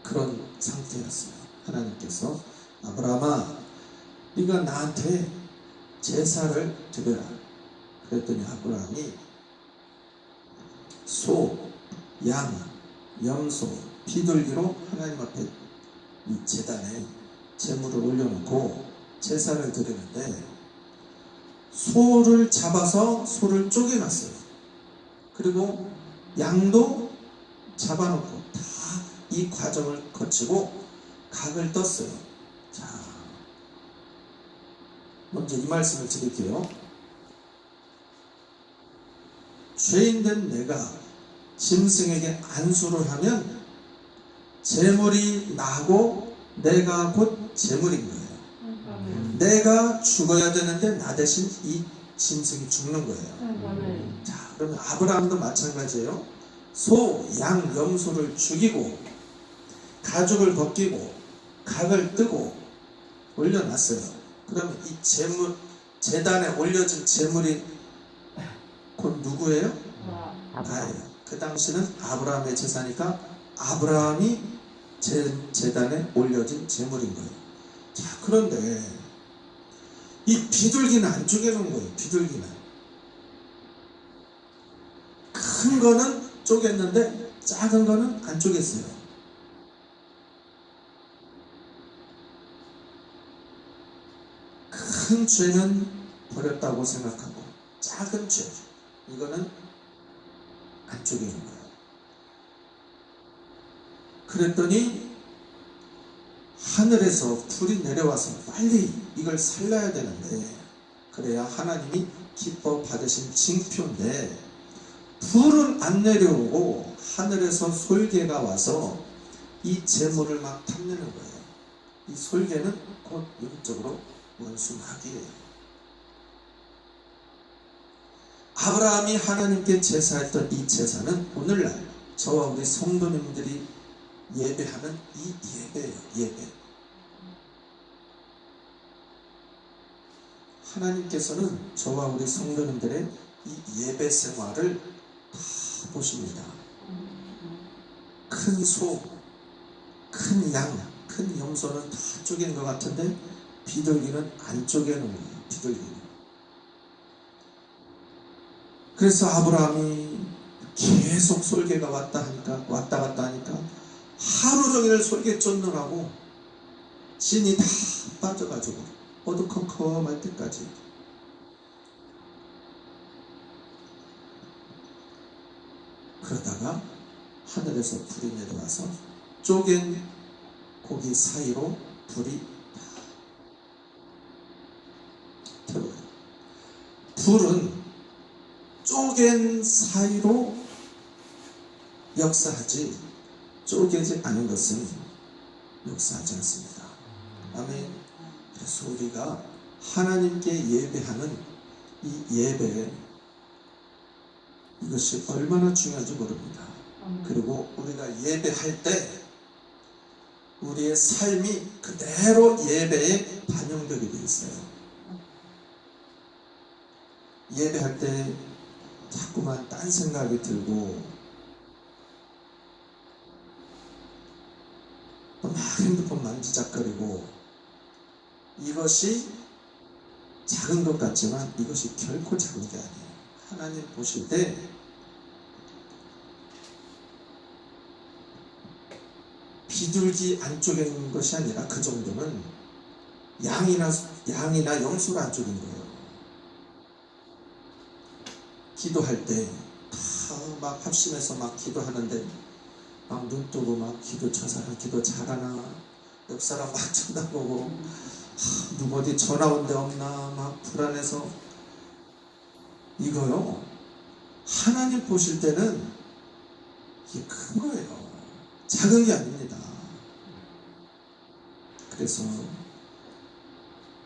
그런 상태였어요. 하나님께서 아브라함아, 네가 나한테 제사를 드려라. 그랬더니 아브라함이 소, 양, 염소, 비둘기로 하나님 앞에 이 제단에 제물을 올려놓고 제사를 드리는데, 소를 잡아서 소를 쪼개놨어요. 그리고 양도 잡아놓고 다 이 과정을 거치고 각을 떴어요. 자, 먼저 이 말씀을 드릴게요. 죄인된 내가 짐승에게 안수를 하면 제물이 나고 내가 곧 제물인 거예요. 내가 죽어야 되는데 나 대신 이 짐승이 죽는 거예요. 자, 그러면 아브라함도 마찬가지예요. 소, 양, 염소를 죽이고 가죽을 벗기고 각을 뜨고 올려놨어요. 그러면 이 제물, 제단에 올려진 제물이 곧 누구예요? 나예요. 그 당시는 아브라함의 제사니까 아브라함이 제단에 올려진 제물인 거예요. 자, 그런데 이 비둘기는 안 쪼개놓은 거예요. 비둘기는 큰 거는 쪼갰는데 작은 거는 안 쪼갰어요. 큰 죄는 버렸다고 생각하고 작은 죄, 이거는 안 쪼개는 거예요. 그랬더니 하늘에서 불이 내려와서 빨리 이걸 살라야 되는데, 그래야 하나님이 기뻐 받으신 징표인데, 불은 안 내려오고 하늘에서 솔개가 와서 이 제물을 막 탐내는 거예요. 이 솔개는 곧 영적으로 원수 마귀예요. 아브라함이 하나님께 제사했던 이 제사는 오늘날 저와 우리 성도님들이 예배하는 이 예배예요. 예배. 하나님께서는 저와 우리 성도님들의 이 예배 생활을 다 보십니다. 큰 소, 큰 양, 큰 염소는 다 쪼갠 것 같은데 비둘기는 안 쪼개는 거예요. 비둘기는. 그래서 아브라함이 계속 솔개가 왔다 갔다 하니까 하루 종일 솔개 쫓느라고 진이 다 빠져가지고 어두컴컴할 때까지. 그러다가 하늘에서 불이 내려와서 쪼갠 고기 사이로 불이 들어와요. 불은 쪼갠 사이로 역사하지 쪼개지 않은 것은 역사하지 않습니다. 아멘. 그래서 우리가 하나님께 예배하는 이 예배, 이것이 얼마나 중요한지 모릅니다. 그리고 우리가 예배할 때 우리의 삶이 그대로 예배에 반영되게 되어 있어요. 예배할 때 자꾸만 딴 생각이 들고 막 핸드폰 만지작거리고, 이것이 작은 것 같지만 이것이 결코 작은 게 아니에요. 하나님 보실 때 비둘기 안쪽에 있는 것이 아니라 그 정도는 양이나 염소를 안쪽인 거예요. 기도할 때 다 막 합심해서 막 기도하는데 막 눈 뜨고 막 저 사람 기도 잘하나, 옆 사람 막 쳐다보고 누구 어디 전화 온 데 없나 막 불안해서, 이거요 하나님 보실 때는 이게 큰 거예요. 작은 게 아닙니다. 그래서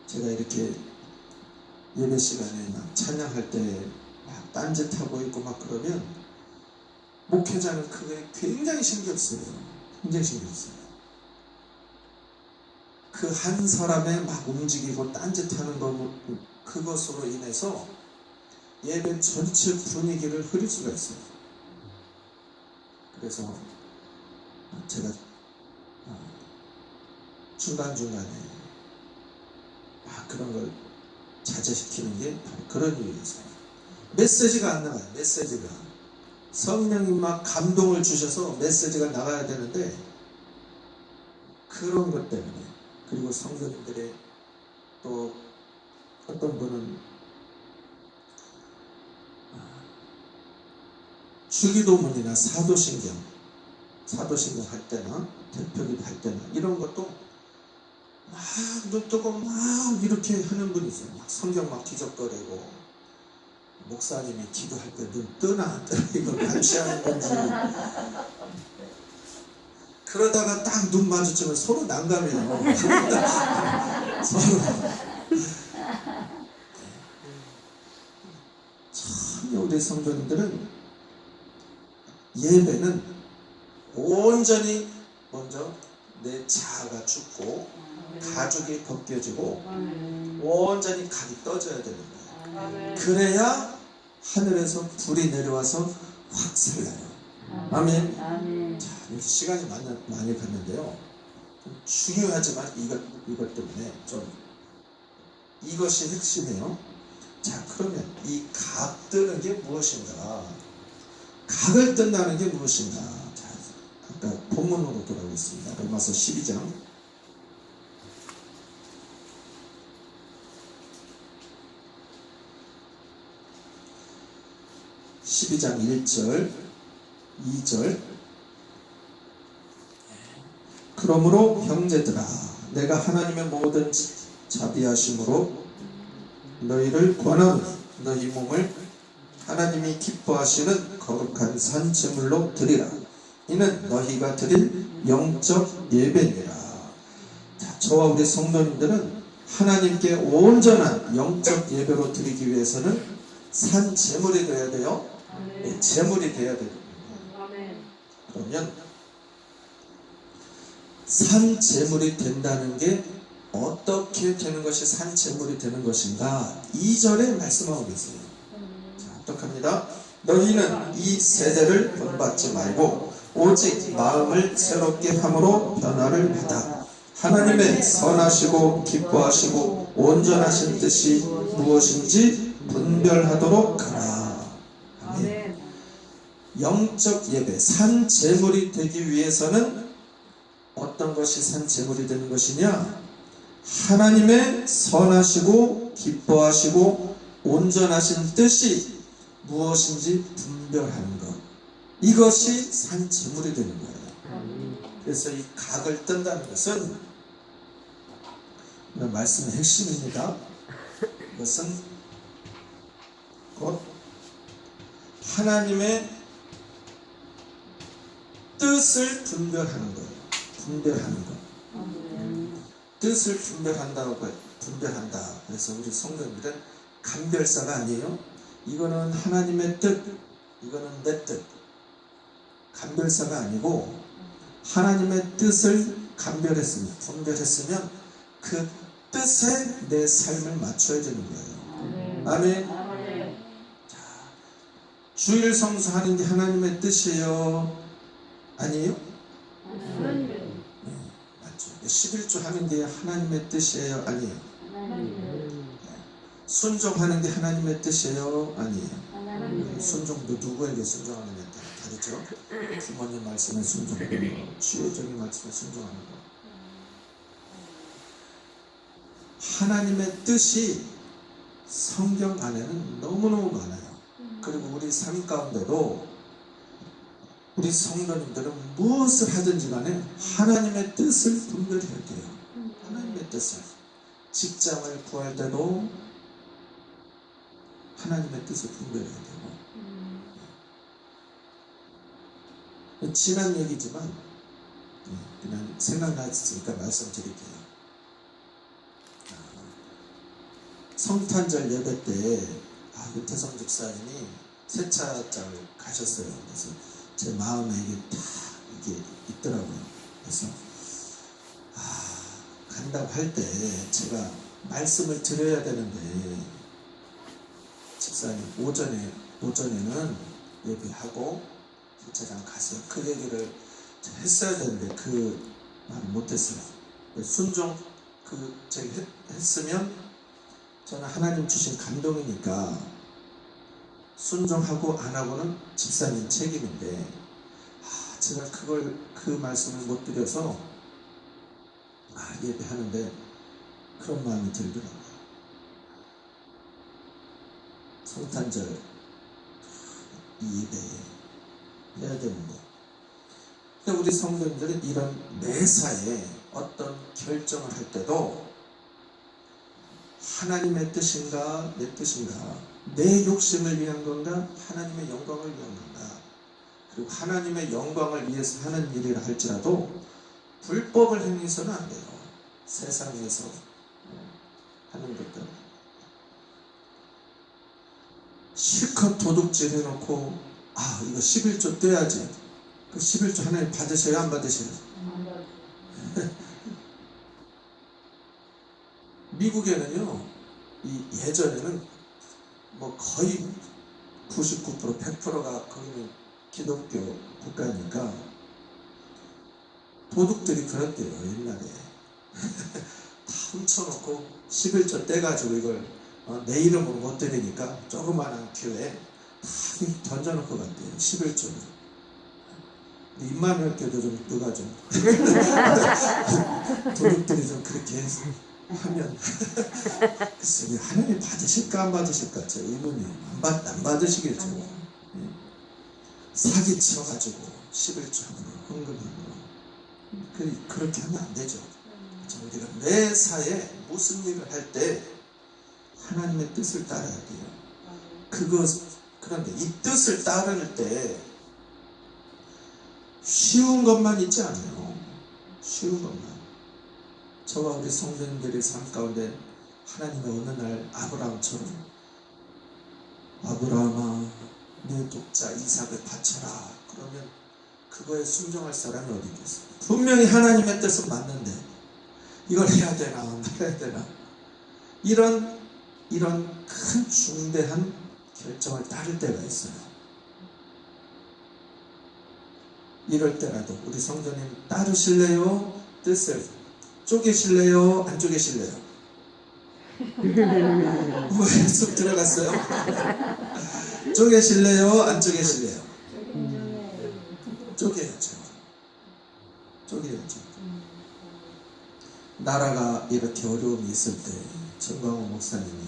제가 이렇게 예배 시간에 막 찬양할 때 막 딴짓하고 있고 막 그러면 목회자는 그게 굉장히 신경 써요. 굉장히 신경 써요. 그 한 사람의 막 움직이고 딴짓하는 거, 그것으로 인해서 예배 전체 분위기를 흐릴 수가 있어요. 그래서 제가 중간중간에 그런 걸 자제시키는 게 바로 그런 이유에서. 메시지가 안 나가요. 메시지가 성령님 막 감동을 주셔서 메시지가 나가야 되는데, 그런 것 때문에, 그리고 성도님들의 또 어떤 분은 주기도문이나 사도신경 할 때나 대표기도 할 때나 이런 것도 막 눈 뜨고 막 이렇게 하는 분이 있어요. 막 성경 막 뒤적거리고, 목사님이 기도할 때 눈 뜨나 안 뜨나 이걸 감시하는 건지, 그러다가 딱 눈 마주치면 서로 난감해요. 서로. 참 우리 성도님들은 예배는 온전히 먼저 내 자아가 죽고 가죽이 벗겨지고 온전히 각이 떠져야 되는 거예요. 그래야 하늘에서 불이 내려와서 확 살라요. 아멘. 자, 이제 시간이 많이 갔는데요. 좀 중요하지만 이것 때문에 좀 이것이 핵심이에요. 자, 그러면 이 각 뜨는 게 무엇인가? 각을 뜬다는 게 무엇인가? 자, 아까 본문으로 돌아오겠습니다. 로마서 12장 1절 2절. 그러므로 형제들아, 내가 하나님의 모든 자비하심으로 너희를 권하노니 너희 몸을 하나님이 기뻐하시는 거룩한 산제물로 드리라. 이는 너희가 드릴 영적 예배니라. 자, 저와 우리 성도님들은 하나님께 온전한 영적 예배로 드리기 위해서는 산제물이 되어야 돼요. 네, 제물이 되어야 됩니다. 그러면 산제물이 된다는 게 어떻게 되는 것이 산제물이 되는 것인가? 2절에 말씀하고 계세요. 자, 똑합니다. 너희는 이 세대를 본받지 말고 오직 마음을 새롭게 함으로 변화를 받아 하나님의 선하시고 기뻐하시고 온전하신 뜻이 무엇인지 분별하도록 하라. 아멘. 영적 예배, 산제물이 되기 위해서는 어떤 것이 산제물이 되는 것이냐? 하나님의 선하시고 기뻐하시고 온전하신 뜻이 무엇인지 분별하는 것, 이것이 산제물이 되는 거예요. 그래서 이 각을 뜬다는 것은 오늘 말씀의 핵심입니다. 이것은 곧 하나님의 뜻을 분별하는 거예요. 분별하는 것. 뜻을 분별한다. 그래서 우리 성도님들은 감별사가 아니에요. 이거는 하나님의 뜻, 이거는 내 뜻. 감별사가 아니고 하나님의 뜻을 분별했으면 그 뜻에 내 삶을 맞춰야 되는 거예요. 아멘. 자, 주일 성수하는 게 하나님의 뜻이에요? 아니에요? 네, 맞죠. 11조 하는 게 하나님의 뜻이에요? 아니에요? 순종하는 게 하나님의 뜻이에요? 아니에요. 순종도 누구에게 순종하느냐에 따라 다르죠. 부모님 말씀에 순종하는 거, 주의적인 말씀에 순종하는 거. 하나님의 뜻이 성경 안에는 너무너무 많아요. 그리고 우리 삶 가운데도 우리 성도님들은 무엇을 하든지 간에 하나님의 뜻을 분별히 해야 돼요. 하나님의 뜻을. 직장을 구할 때도 하나님의 뜻을 분별해야 되고. 지난 얘기지만 그냥 생각났으니까 말씀드릴게요. 성탄절 예배 때 윤태성 집사님이 세차장을 가셨어요. 그래서 제 마음에 이게 있더라고요. 그래서 간다고 할 때 제가 말씀을 드려야 되는데 집사님 오전에는 예배하고 세차장 가세요. 그 얘기를 했어야 되는데 그 말을 못했어요. 순종 제가 했으면 저는 하나님 주신 감동이니까 순종하고 안 하고는 집사님 책임인데 제가 그 말씀을 못 드려서 예배하는데 그런 마음이 들더라고요. 성탄절 이 예배에 해야 되는데 근데 우리 성도님들은 이런 매사에 어떤 결정을 할 때도 하나님의 뜻인가 내 뜻인가 내 욕심을 위한 건가 하나님의 영광을 위한 건가 그리고 하나님의 영광을 위해서 하는 일이라 할지라도 불법을 행해서는 안 돼요. 세상에서 하는 것들 실컷 도둑질 해놓고 이거 11조 떼야지. 그 11조 하나님 받으셔요 안 받으셔요? 미국에는요 예전에는 뭐 거의 99% 100%가 거기는 기독교 국가니까 도둑들이 그랬대요. 옛날에 다 훔쳐놓고 11조 떼가지고 이걸 내 이름으로 못 드리니까 조그마한 교회에 다 던져놓고 갔대요. 11조를. 입만 열게도 좀 누가 좀 도둑들이 좀 그렇게 하면 글쎄 하나님 받으실까 안 받으실까 제 의문이에요. 안 받으시겠죠. 사기쳐가지고 11조으로 헌금으로 그렇게 하면 안 되죠. 우리가 매사에 무슨 일을 할 때 하나님의 뜻을 따라야 돼요. 그런데 이 뜻을 따를 때 쉬운 것만 있지 않아요. 쉬운 것만. 저와 우리 성도님들의 삶 가운데 하나님의 어느 날 아브라함처럼 아브라함아 내 독자 이삭을 바쳐라 그러면 그거에 순종할 사람이 어디 있겠어요? 분명히 하나님의 뜻은 맞는데 이걸 해야 되나 말아야 되나 이런 큰 중대한 결정을 따를 때가 있어요. 이럴 때라도 우리 성도님 따르실래요? 뜻을 쪼개실래요? 안 쪼개실래요? 왜 쑥 들어갔어요? 쪼개실래요? 안 쪼개실래요? 쪼개야죠. 쪼개야죠. 나라가 이렇게 어려움이 있을 때 정광호 목사님이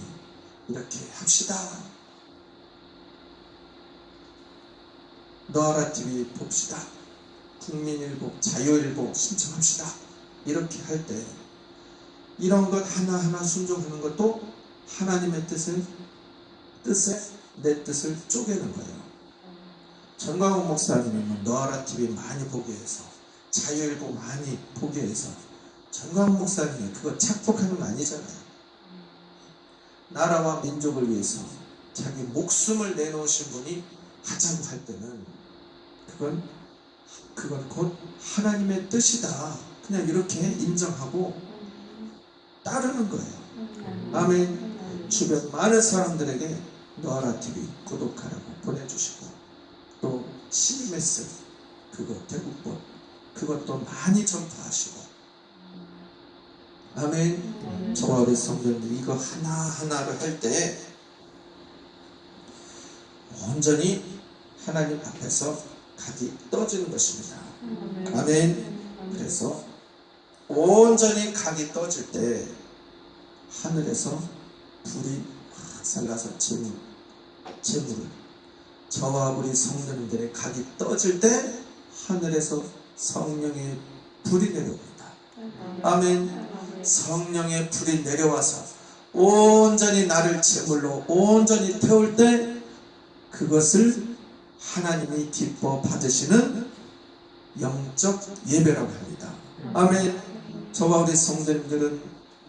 이렇게 합시다. 너아라 TV 봅시다. 국민일보, 자유일보 신청합시다. 이렇게 할 때 이런 것 하나하나 순종하는 것도 하나님의 뜻에 내 뜻을 쪼개는 거예요. 정광훈 목사님은 너아라 TV 많이 보게 해서 자유일보 많이 보게 해서 정광훈 목사님이 그거 착복하는 거 아니잖아요. 나라와 민족을 위해서 자기 목숨을 내놓으신 분이 하자고 할 때는 그건 곧 하나님의 뜻이다. 그냥 이렇게 인정하고 따르는 거예요. 아멘. 주변 많은 사람들에게 너아라 TV 구독하라고 보내주시고 또 CMS 그거 대국본 그것도 많이 전파하시고 아멘. 저와 우리 성도님들 이거 하나하나를 할 때 온전히 하나님 앞에서 각이 떠지는 것입니다. 아멘. 그래서 온전히 각이 떠질 때 하늘에서 불이 확 살라서 재물을 저와 우리 성도님들의 각이 떠질 때 하늘에서 성령의 불이 내려옵니다. 아멘. 성령의 불이 내려와서 온전히 나를 제물로 온전히 태울 때 그것을 하나님이 기뻐 받으시는 영적 예배라고 합니다. 아멘. 저와 우리 성도님들은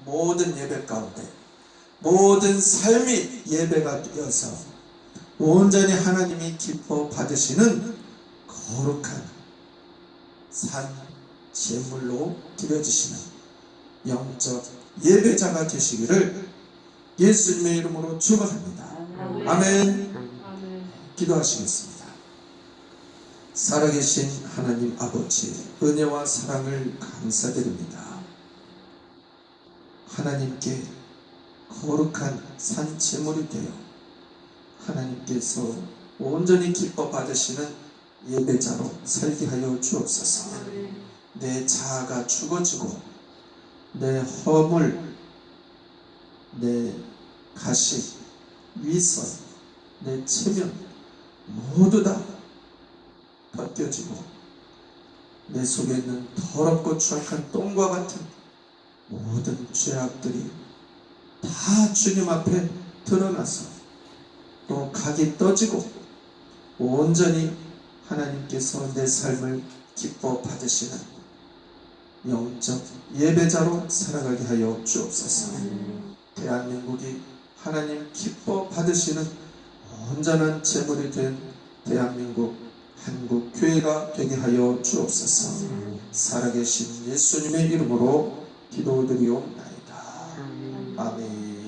모든 예배 가운데 모든 삶이 예배가 되어서 온전히 하나님이 기뻐 받으시는 거룩한 산 제물로 드려지시는 영적 예배자가 되시기를 예수님의 이름으로 축원합니다. 아멘. 기도하시겠습니다. 살아계신 하나님 아버지, 은혜와 사랑을 감사드립니다. 하나님께 거룩한 산 제물이 되어 하나님께서 온전히 기뻐 받으시는 예배자로 살게 하여 주옵소서. 내 자아가 죽어지고 내 허물, 내 가시, 위선, 내 체면 모두 다 벗겨지고 내 속에 있는 더럽고 추악한 똥과 같은 모든 죄악들이 다 주님 앞에 드러나서 또 각이 떠지고 온전히 하나님께서 내 삶을 기뻐 받으시는 영적 예배자로 살아가게 하여 주옵소서. 대한민국이 하나님 기뻐 받으시는 온전한 제물이 된 대한민국 한국교회가 되게 하여 주옵소서. 살아계신 예수님의 이름으로 기도드리옵나이다. 아멘.